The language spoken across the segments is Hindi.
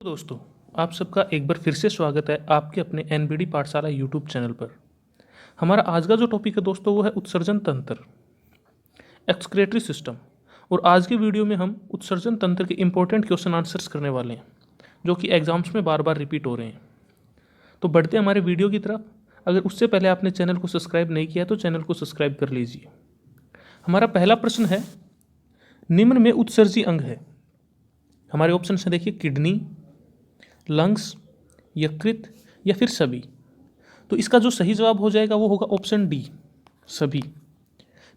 दोस्तों, आप सबका एक बार फिर से स्वागत है आपके अपने एनबीडी पाठशाला यूट्यूब चैनल पर। हमारा आज का जो टॉपिक है दोस्तों वो है उत्सर्जन तंत्र, एक्सक्रीटरी सिस्टम। और आज के वीडियो में हम उत्सर्जन तंत्र के इंपॉर्टेंट क्वेश्चन आंसर्स करने वाले हैं जो कि एग्जाम्स में बार बार रिपीट हो रहे हैं। तो बढ़ते हैं हमारे वीडियो की तरफ। अगर उससे पहले आपने चैनल को सब्सक्राइब नहीं किया तो चैनल को सब्सक्राइब कर लीजिए। हमारा पहला प्रश्न है, निम्न में उत्सर्जी अंग है। हमारे ऑप्शन से देखिए, किडनी, लंग्स, यकृत या फिर सभी। तो इसका जो सही जवाब हो जाएगा वो होगा ऑप्शन डी, सभी।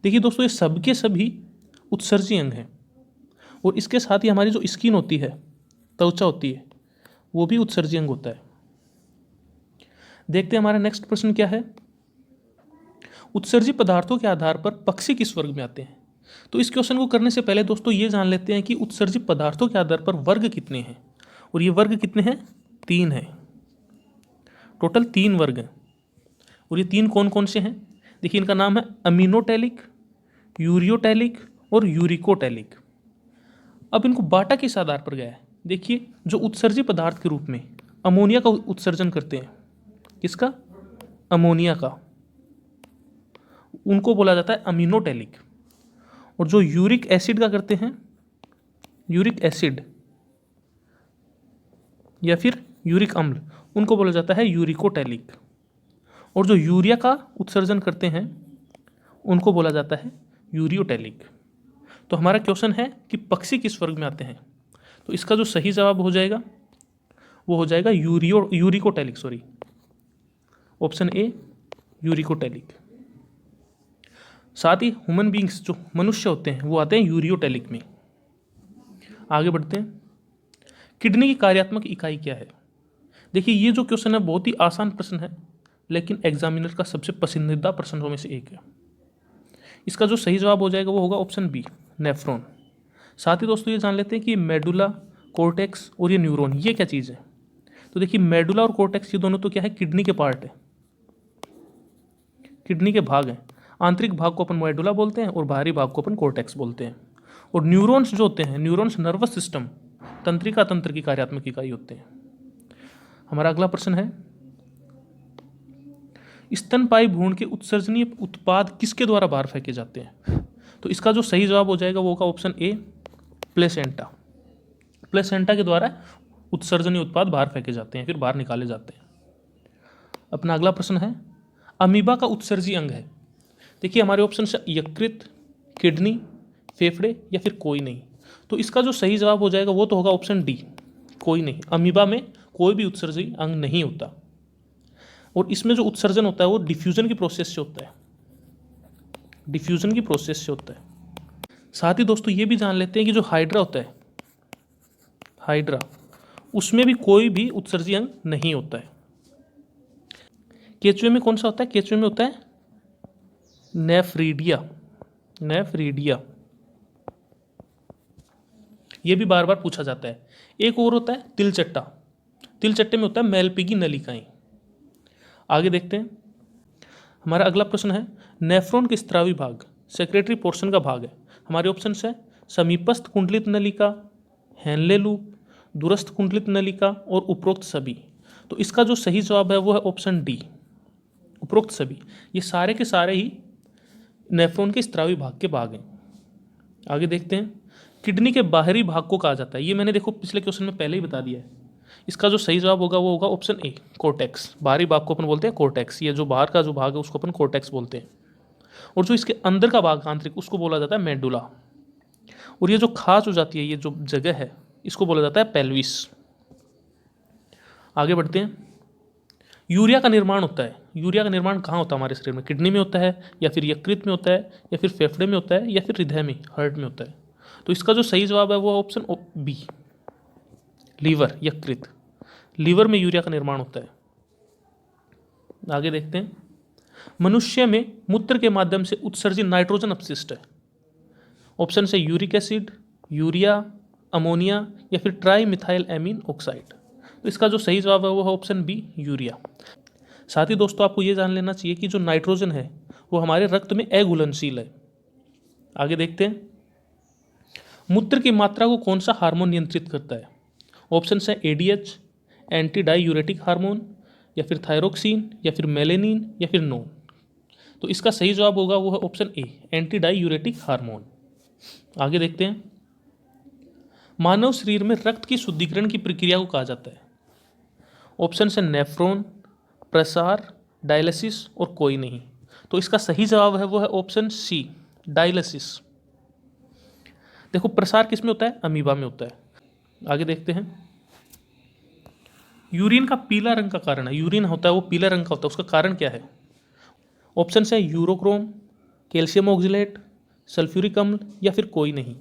देखिए दोस्तों, ये सबके सभी उत्सर्जी अंग हैं और इसके साथ ही हमारी जो स्किन होती है, त्वचा होती है, वो भी उत्सर्जी अंग होता है। देखते हैं हमारा नेक्स्ट प्रश्न क्या है। उत्सर्जी पदार्थों के आधार पर पक्षी किस वर्ग में आते हैं। तो इस क्वेश्चन को करने से पहले दोस्तों ये जान लेते हैं कि उत्सर्जी पदार्थों के आधार पर वर्ग कितने हैं। और ये वर्ग कितने हैं? 3 हैं। टोटल 3 वर्ग हैं। और ये 3 कौन कौन से हैं? देखिए, इनका नाम है अमीनोटैलिक, यूरियोटैलिक और यूरिकोटैलिक। अब इनको बांटा किस आधार पर गया है? देखिए, जो उत्सर्जी पदार्थ के रूप में अमोनिया का उत्सर्जन करते हैं, किसका? अमोनिया का, उनको बोला जाता है अमीनोटैलिक। और जो यूरिक एसिड का करते हैं, यूरिक एसिड या फिर यूरिक अम्ल, उनको बोला जाता है यूरिकोटैलिक। और जो यूरिया का उत्सर्जन करते हैं उनको बोला जाता है यूरियोटैलिक। तो हमारा क्वेश्चन है कि पक्षी किस वर्ग में आते हैं। तो इसका जो सही जवाब हो जाएगा वो हो जाएगा uricotelic, sorry, option A, uricotelic. साथ ही ह्यूमन बींग्स, जो मनुष्य होते हैं, वो आते हैं यूरियोटैलिक में। आगे बढ़ते हैं। किडनी की कार्यात्मक इकाई क्या है? देखिए, ये जो क्वेश्चन है बहुत ही आसान प्रश्न है, लेकिन एग्जामिनर का सबसे पसंदीदा प्रश्नों में से एक है। इसका जो सही जवाब हो जाएगा वो होगा ऑप्शन बी, नेफ्रॉन। साथ ही दोस्तों ये जान लेते हैं कि मेडुला, कोर्टेक्स और ये न्यूरॉन, ये क्या चीज़ है। तो देखिए, मेडुला और कोर्टेक्स ये दोनों तो क्या है? किडनी के पार्ट है, किडनी के भाग हैं। आंतरिक भाग को अपन मेडुला बोलते हैं और बाहरी भाग को अपन कोर्टेक्स बोलते हैं। और न्यूरॉन्स जो होते हैं, न्यूरॉन्स नर्वस सिस्टम, तंत्रिका तंत्र की कार्यात्मक इकाई होते हैं। हमारा अगला प्रश्न है, स्तनपायी भ्रूण के उत्सर्जनीय उत्पाद किसके द्वारा बाहर फेंके जाते हैं। तो इसका जो सही जवाब हो जाएगा वो होगा ऑप्शन ए, प्लेसेंटा। प्लेसेंटा के द्वारा उत्सर्जनीय उत्पाद बाहर फेंके जाते हैं, फिर बाहर निकाले जाते हैं। अपना अगला प्रश्न है, अमीबा का उत्सर्जी अंग है। देखिए, हमारे ऑप्शन है यकृत, किडनी, फेफड़े या फिर कोई नहीं। तो इसका जो सही जवाब हो जाएगा वो तो होगा ऑप्शन डी, कोई नहीं। अमीबा में कोई भी उत्सर्जी अंग नहीं होता। और इसमें जो उत्सर्जन होता है वो डिफ्यूजन की प्रोसेस से होता है, डिफ्यूजन की प्रोसेस से होता है। साथ ही दोस्तों ये भी जान लेते हैं कि जो हाइड्रा होता है, हाइड्रा, उसमें भी कोई भी उत्सर्जी अंग नहीं होता है। केचुए में कौन सा होता है? केचुए में होता है नेफ्रीडिया, नेफ्रीडिया। ये भी बार बार पूछा जाता है। एक और होता है तिलचट्टा, तिलचट्टे में होता है मेलपिगी नलिकाएं। आगे देखते हैं। हमारा अगला प्रश्न है, नेफ्रॉन के स्रावी भाग, सेक्रेटरी पोर्शन का भाग है। हमारे ऑप्शन है समीपस्थ कुंडलित नलिका, हेनले लूप, दूरस्थ कुंडलित नलिका और उपरोक्त सभी। तो इसका जो सही जवाब है वो है ऑप्शन डी, उपरोक्त सभी। ये सारे के सारे ही नेफ्रॉन के स्रावी भाग के भाग हैं। आगे देखते हैं। किडनी के बाहरी भाग को कहा जाता है, ये मैंने देखो पिछले क्वेश्चन में पहले ही बता दिया है। इसका जो सही जवाब होगा वो होगा ऑप्शन ए, कोर्टेक्स। बाहरी भाग को अपन बोलते हैं कोर्टेक्स। ये जो बाहर का जो भाग है उसको अपन कोर्टेक्स बोलते हैं। और जो इसके अंदर का भाग आंतरिक, उसको बोला जाता है मेडुला। और ये जो खाज हो जाती है, ये जो जगह है, इसको बोला जाता है पेल्विस। आगे बढ़ते हैं। यूरिया का निर्माण होता है, यूरिया का निर्माण कहाँ होता है हमारे शरीर में? किडनी में होता है या फिर यकृत में होता है या फिर फेफड़े में होता है या फिर हृदय में, हार्ट में होता है। तो इसका जो सही जवाब है वो ऑप्शन बी, लीवर, यकृत। लीवर में यूरिया का निर्माण होता है। आगे देखते हैं। मनुष्य में मूत्र के माध्यम से उत्सर्जित नाइट्रोजन अपशिष्ट है। ऑप्शन से यूरिक एसिड, यूरिया, अमोनिया या फिर ट्राई मिथाइल एमीन ऑक्साइड। तो इसका जो सही जवाब है वो है ऑप्शन बी, यूरिया। साथ ही दोस्तों आपको ये जान लेना चाहिए कि जो नाइट्रोजन है वो हमारे रक्त में अघुलनशील है। आगे देखते हैं। मूत्र की मात्रा को कौन सा हार्मोन नियंत्रित करता है? ऑप्शन है ADH, एंटी डाईयूरेटिक हार्मोन, या फिर थायरोक्सिन, या फिर मेलेनिन, या फिर नो। तो इसका सही जवाब होगा वो है option A, anti diuretic hormone. आगे देखते हैं, मानव शरीर में रक्त की शुद्धिकरण की प्रक्रिया को कहा जाता है। ऑप्शन है नेफ्रॉन, प्रसार, डायलिसिस और कोई नहीं। तो इसका सही जवाब है वो है ऑप्शन सी, डायलिसिस। देखो प्रसार किस में होता है, अमीबा में होता है। आगे देखते हैं, यूरिन का पीला रंग का कारण है, यूरिन होता है वो पीला रंग का होता है, उसका कारण क्या है। ऑप्शन है यूरोक्रोम, कैल्शियम ऑक्जिलेट, सल्फ्यूरिक अम्ल, या फिर कोई नहीं।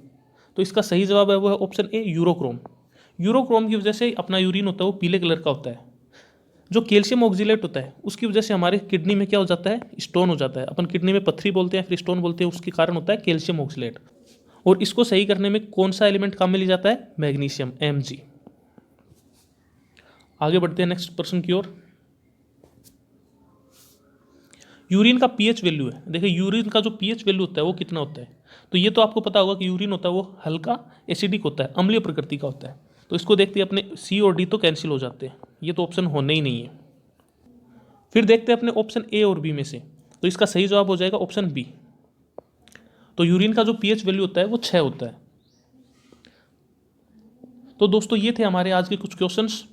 तो इसका सही जवाब है वो है ऑप्शन ए, यूरोक्रोम। यूरोक्रोम की वजह से अपना यूरिन होता है वो पीले कलर का होता है। जो कैल्शियम ऑक्जिलेट होता है उसकी वजह से हमारे किडनी में क्या हो जाता है, स्टोन हो जाता है। अपन किडनी में पत्थरी बोलते हैं, फिर स्टोन बोलते हैं, उसके कारण होता है कैल्शियम ऑक्जिलेट। और इसको सही करने में कौन सा एलिमेंट काम में लिया जाता है, मैग्नीशियम, Mg। आगे बढ़ते हैं नेक्स्ट प्रश्न की ओर। यूरिन का पीएच वैल्यू है, देखिए यूरिन का जो पीएच वैल्यू होता है वो कितना होता है। तो ये तो आपको पता होगा कि यूरिन होता है वो हल्का एसिडिक होता है, अम्लीय प्रकृति का होता है। तो इसको देखते हैं अपने सी और डी तो कैंसिल हो जाते हैं, ये तो ऑप्शन होने ही नहीं है। फिर देखते हैं अपने ऑप्शन ए और बी में से, तो इसका सही जवाब हो जाएगा ऑप्शन बी। तो यूरिन का जो पीएच वैल्यू होता है वो 6 होता है। तो दोस्तों ये थे हमारे आज के कुछ क्वेश्चंस।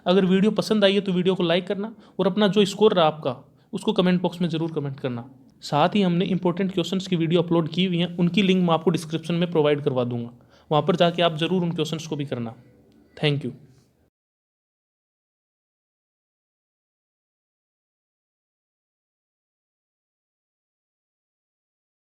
अगर वीडियो पसंद आई है तो वीडियो को लाइक करना, और अपना जो स्कोर रहा आपका उसको कमेंट बॉक्स में ज़रूर कमेंट करना। साथ ही हमने इंपॉर्टेंट क्वेश्चंस की वीडियो अपलोड की हुई हैं, उनकी लिंक मैं आपको डिस्क्रिप्शन में प्रोवाइड करवा दूंगा, वहाँ पर जाके आप ज़रूर उन क्वेश्चंस को भी करना। Thank you.